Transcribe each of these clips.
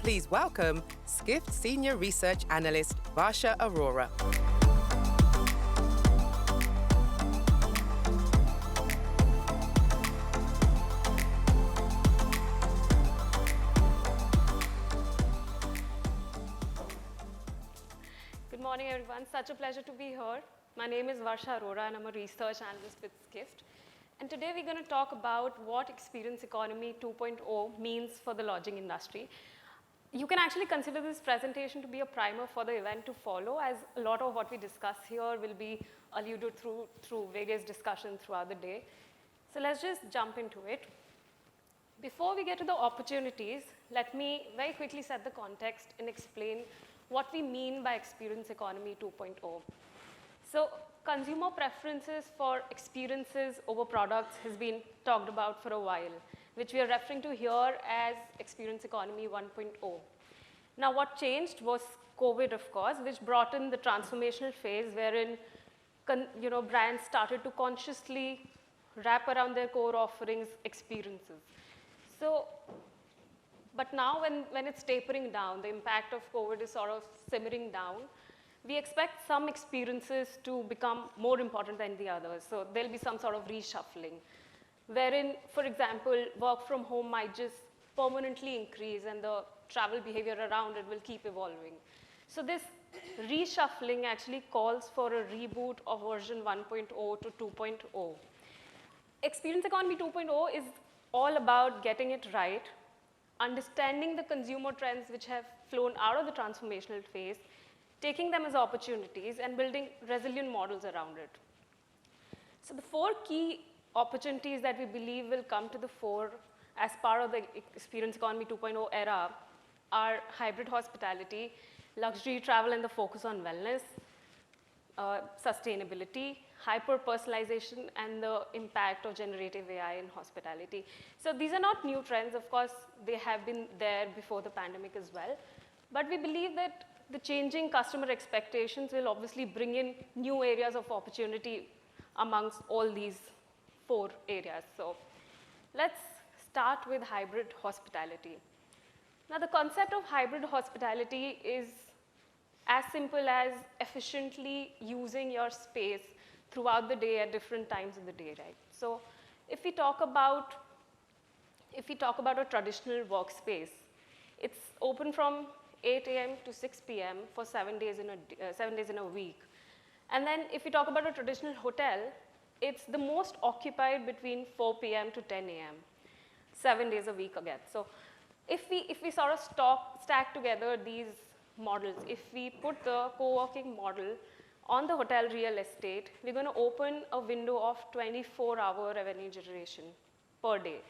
Please welcome Skift Senior Research Analyst Varsha Arora. Good morning, everyone. Such a pleasure to be here. My name is Varsha Arora, and I'm a research analyst with Skift. And today we're going to talk about what Experience Economy 2.0 means for the lodging industry. You can actually consider this presentation to be a primer for the event to follow, as a lot of what we discuss here will be alluded through various discussions throughout the day. So let's just jump into it. Before we get to the opportunities, let me very quickly set the context and explain what we mean by Experience Economy 2.0. So consumer preferences for experiences over products has been talked about for a while, which we are referring to here as Experience Economy 1.0. Now what changed was COVID, of course, which brought in the transformational phase wherein brands started to consciously wrap around their core offerings experiences. So, but now when it's tapering down, the impact of COVID is sort of simmering down, we expect some experiences to become more important than the others. So there'll be some sort of reshuffling, wherein, for example, work from home might just permanently increase and the travel behavior around it will keep evolving. So this reshuffling actually calls for a reboot of version 1.0 to 2.0. Experience Economy 2.0 is all about getting it right, understanding the consumer trends which have flown out of the transformational phase, taking them as opportunities, and building resilient models around it. So the four key opportunities that we believe will come to the fore as part of the Experience Economy 2.0 era are hybrid hospitality, luxury travel and the focus on wellness, sustainability, hyper-personalization, and the impact of generative AI in hospitality. So these are not new trends. Of course, they have been there before the pandemic as well. But we believe that the changing customer expectations will obviously bring in new areas of opportunity amongst all these four areas. So let's start with hybrid hospitality. Now, the concept of hybrid hospitality is as simple as efficiently using your space throughout the day at different times of the day, right? So if we talk about a traditional workspace, it's open from 8 a.m. to 6 p.m. for 7 days in a week. And then if we talk about a traditional hotel, it's the most occupied between 4 p.m. to 10 a.m., 7 days a week again. So if we sort of stack together these models, if we put the co-working model on the hotel real estate, we're going to open a window of 24-hour revenue generation per day.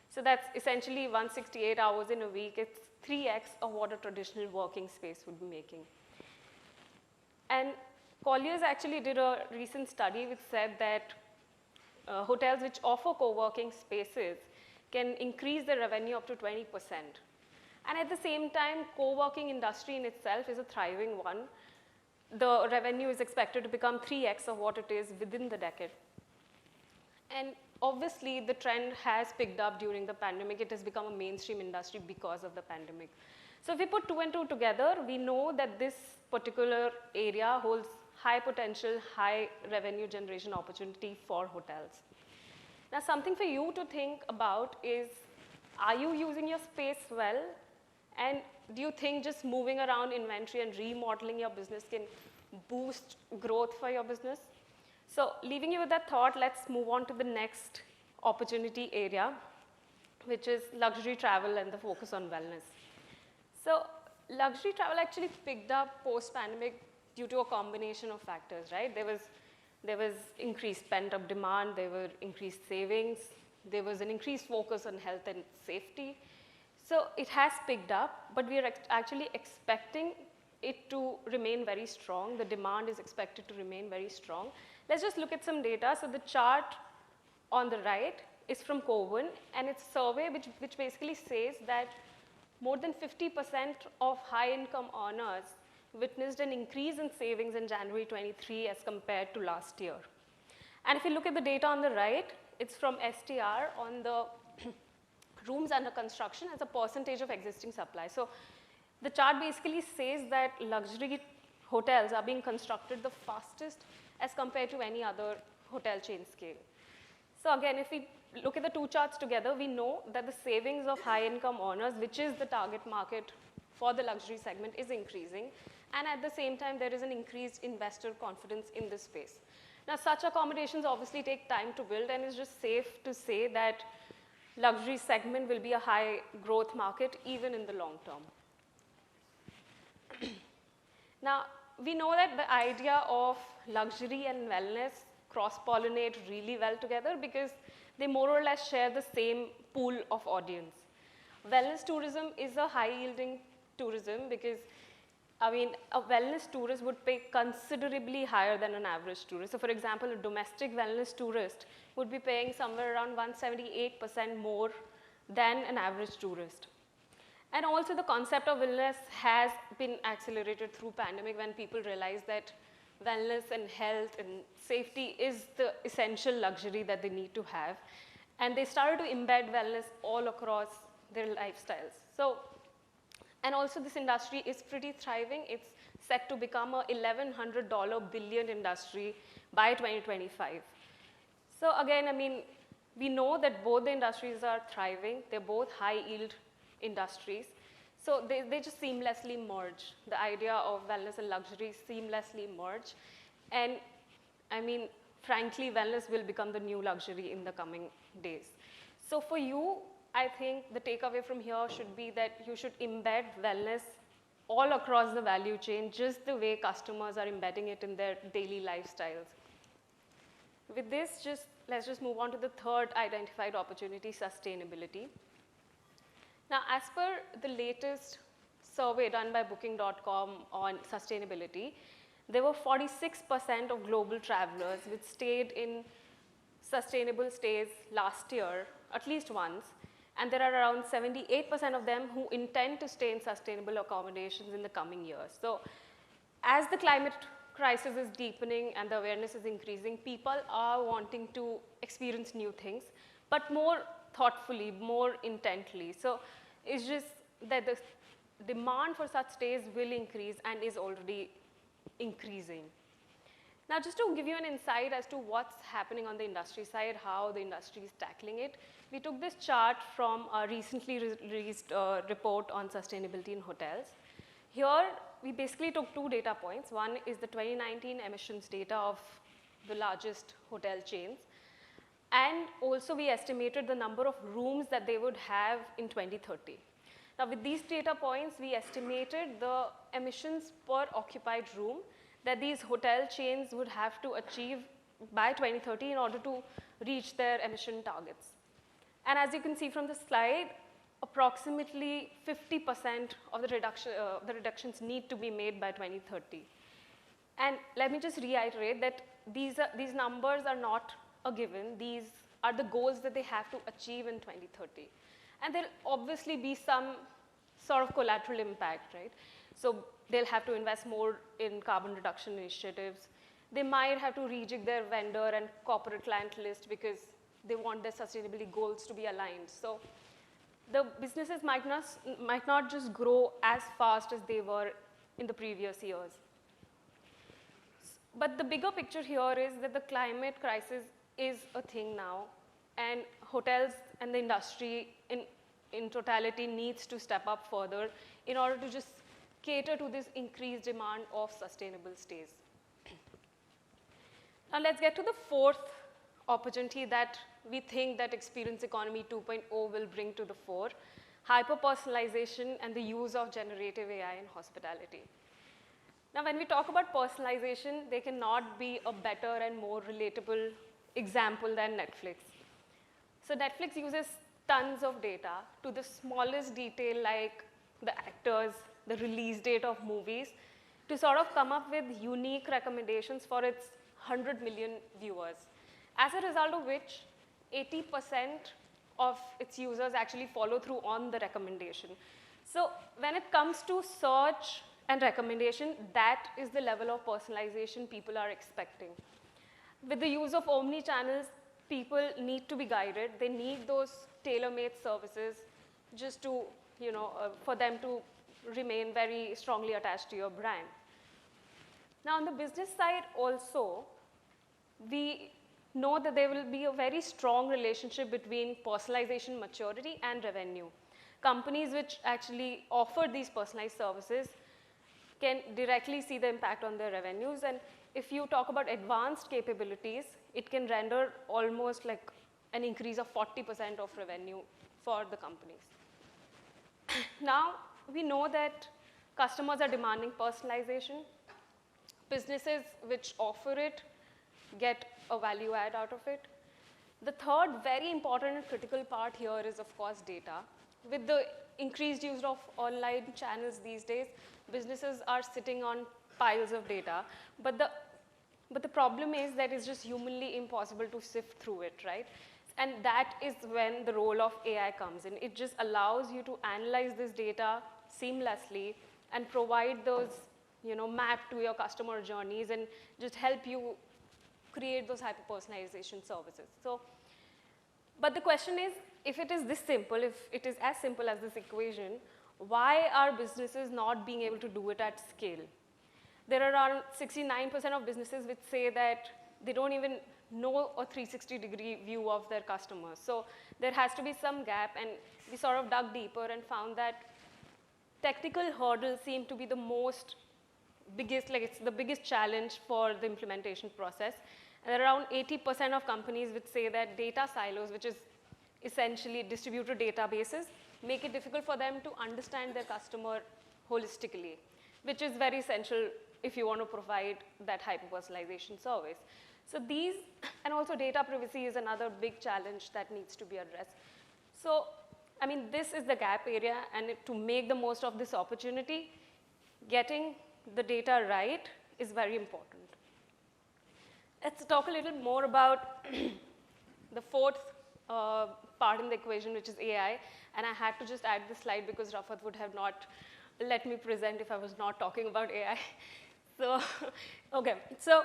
So that's essentially 168 hours in a week. It's 3x of what a traditional working space would be making. And Colliers actually did a recent study which said that hotels which offer co-working spaces can increase their revenue up to 20%. And at the same time, co-working industry in itself is a thriving one. The revenue is expected to become 3x of what it is within the decade. And obviously, the trend has picked up during the pandemic. It has become a mainstream industry because of the pandemic. So if we put two and two together, we know that this particular area holds high potential, high revenue generation opportunity for hotels. Now, something for you to think about is, are you using your space well? And do you think just moving around inventory and remodeling your business can boost growth for your business? So leaving you with that thought, let's move on to the next opportunity area, which is luxury travel and the focus on wellness. So luxury travel actually picked up post-pandemic due to a combination of factors, right? There was increased pent-up demand, there were increased savings, there was an increased focus on health and safety. So it has picked up, but we are actually expecting it to remain very strong. The demand is expected to remain very strong. Let's just look at some data. So the chart on the right is from Cowen, and it's a survey which basically says that more than 50% of high-income earners witnessed an increase in savings in January 23 as compared to last year. And if you look at the data on the right, it's from STR on the rooms under construction as a percentage of existing supply. So the chart basically says that luxury hotels are being constructed the fastest as compared to any other hotel chain scale. So again, if we look at the two charts together, we know that the savings of high income earners, which is the target market for the luxury segment, is increasing. And at the same time, there is an increased investor confidence in this space. Now, such accommodations obviously take time to build, and it's just safe to say that luxury segment will be a high growth market even in the long term. Now, we know that the idea of luxury and wellness cross-pollinate really well together because they more or less share the same pool of audience. Wellness tourism is a high-yielding tourism because, I mean, a wellness tourist would pay considerably higher than an average tourist. So for example, a domestic wellness tourist would be paying somewhere around 178% more than an average tourist. And also the concept of wellness has been accelerated through pandemic when people realize that wellness and health and safety is the essential luxury that they need to have. And they started to embed wellness all across their lifestyles. So, and also this industry is pretty thriving. It's set to become a $1,100 billion industry by 2025. So again, I mean, we know that both the industries are thriving. They're both high yield industries. So they just seamlessly merge. The idea of wellness and luxury seamlessly merge. And I mean, frankly, wellness will become the new luxury in the coming days. So for you, I think the takeaway from here should be that you should embed wellness all across the value chain, just the way customers are embedding it in their daily lifestyles. With this, let's just move on to the third identified opportunity, sustainability. Now, as per the latest survey done by Booking.com on sustainability, there were 46% of global travelers which stayed in sustainable stays last year, at least once. And there are around 78% of them who intend to stay in sustainable accommodations in the coming years. So as the climate crisis is deepening and the awareness is increasing, people are wanting to experience new things, but more thoughtfully, more intently. So it's just that the demand for such stays will increase and is already increasing. Now, just to give you an insight as to what's happening on the industry side, how the industry is tackling it, we took this chart from a recently released report on sustainability in hotels. Here, we basically took two data points. One is the 2019 emissions data of the largest hotel chains. And also, we estimated the number of rooms that they would have in 2030. Now, with these data points, we estimated the emissions per occupied room that these hotel chains would have to achieve by 2030 in order to reach their emission targets. And as you can see from the slide, approximately 50% of the reductions need to be made by 2030. And let me just reiterate that these numbers are not a given. These are the goals that they have to achieve in 2030. And there'll obviously be some sort of collateral impact, right? So they'll have to invest more in carbon reduction initiatives. They might have to rejig their vendor and corporate client list because they want their sustainability goals to be aligned. So the businesses might not just grow as fast as they were in the previous years. But the bigger picture here is that the climate crisis is a thing now, and hotels and the industry in totality needs to step up further in order to just cater to this increased demand of sustainable stays. Now let's get to the fourth opportunity that we think that Experience Economy 2.0 will bring to the fore, hyper-personalization and the use of generative AI in hospitality. Now when we talk about personalization, there cannot be a better and more relatable example than Netflix. So Netflix uses tons of data to the smallest detail, like the actors, the release date of movies, to sort of come up with unique recommendations for its 100 million viewers. As a result of which, 80% of its users actually follow through on the recommendation. So when it comes to search and recommendation, that is the level of personalization people are expecting. With the use of omni-channels, people need to be guided. They need those tailor-made services just to, for them to remain very strongly attached to your brand. Now, on the business side also, we know that there will be a very strong relationship between personalization maturity and revenue. Companies which actually offer these personalized services can directly see the impact on their revenues. And if you talk about advanced capabilities, it can render almost like an increase of 40% of revenue for the companies. Now, we know that customers are demanding personalization. Businesses which offer it get a value add out of it. The third very important and critical part here is, of course, data. With the increased use of online channels these days, businesses are sitting on piles of data. But the problem is that it's just humanly impossible to sift through it, right? And that is when the role of AI comes in. It just allows you to analyze this data seamlessly and provide those, map to your customer journeys and just help you create those hyper-personalization services. So, but the question is, if it is this simple, if it is as simple as this equation, why are businesses not being able to do it at scale? There are around 69% of businesses which say that they don't even know a 360-degree view of their customers. So there has to be some gap, and we sort of dug deeper and found that technical hurdles seem to be the biggest, like it's the biggest challenge for the implementation process. And around 80% of companies which say that data silos, which is essentially distributed databases, make it difficult for them to understand their customer holistically, which is very essential if you want to provide that hyper-personalization service. So these, and also data privacy is another big challenge that needs to be addressed. So, I mean, this is the gap area, and to make the most of this opportunity, getting the data right is very important. Let's talk a little more about the fourth part in the equation, which is AI. And I had to just add this slide because Rafat would have not let me present if I was not talking about AI. So, okay. So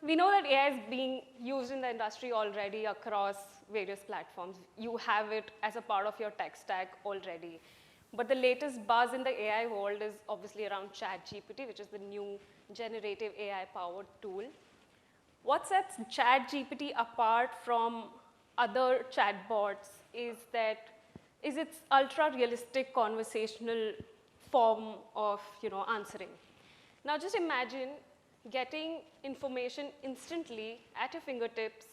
we know that AI is being used in the industry already across various platforms. You have it as a part of your tech stack already. But the latest buzz in the AI world is obviously around ChatGPT, which is the new generative AI-powered tool. What sets ChatGPT apart from other chatbots is its ultra-realistic conversational form of answering. Now just imagine getting information instantly at your fingertips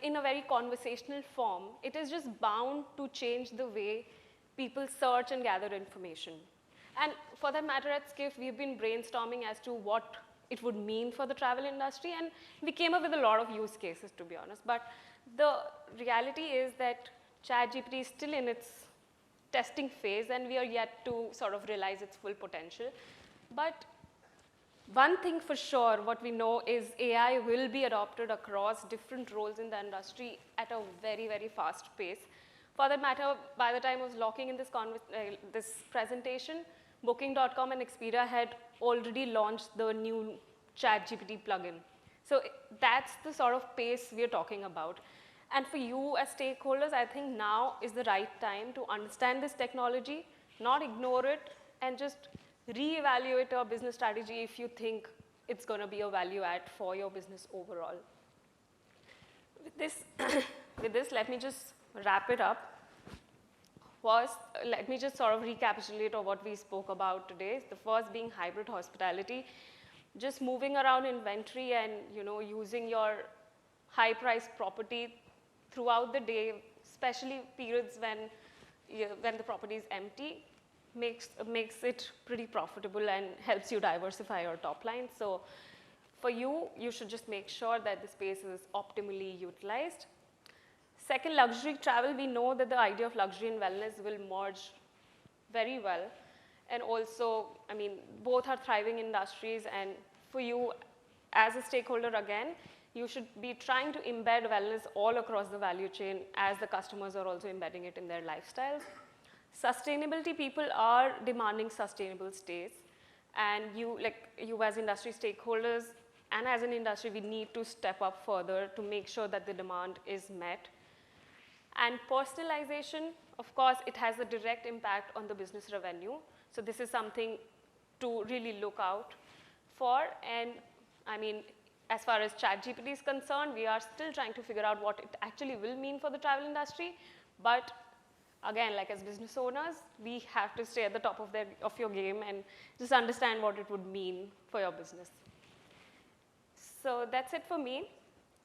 in a very conversational form. It is just bound to change the way people search and gather information. And for that matter, at Skift, we've been brainstorming as to what it would mean for the travel industry, and we came up with a lot of use cases, to be honest. But the reality is that ChatGPT is still in its testing phase, and we are yet to sort of realize its full potential. But one thing for sure, what we know is AI will be adopted across different roles in the industry at a very, very fast pace. For that matter, by the time I was locking in this presentation, Booking.com and Expedia had already launched the new ChatGPT plugin. So that's the sort of pace we are talking about. And for you as stakeholders, I think now is the right time to understand this technology, not ignore it, and just reevaluate your business strategy if you think it's going to be a value add for your business overall. With this, let me just wrap it up. Let me just sort of recapitulate on what we spoke about today. The first being hybrid hospitality, just moving around inventory and using your high-priced property throughout the day, especially periods when the property is empty, makes it pretty profitable and helps you diversify your top line. So for you should just make sure that the space is optimally utilized. Second, luxury travel. We know that the idea of luxury and wellness will merge very well. And also, I mean, both are thriving industries. And for you, as a stakeholder, again, you should be trying to embed wellness all across the value chain as the customers are also embedding it in their lifestyles. Sustainability, people are demanding sustainable stays. And you as industry stakeholders and as an industry, we need to step up further to make sure that the demand is met. And personalization, of course, it has a direct impact on the business revenue. So this is something to really look out for. And I mean, as far as ChatGPT is concerned, we are still trying to figure out what it actually will mean for the travel industry. But again, like as business owners, we have to stay at the top of your game and just understand what it would mean for your business. So that's it for me.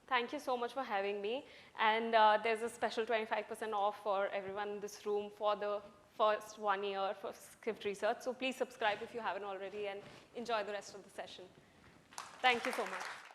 Thank you so much for having me. And there's a special 25% off for everyone in this room for the first 1 year for Skift Research. So please subscribe if you haven't already and enjoy the rest of the session. Thank you so much.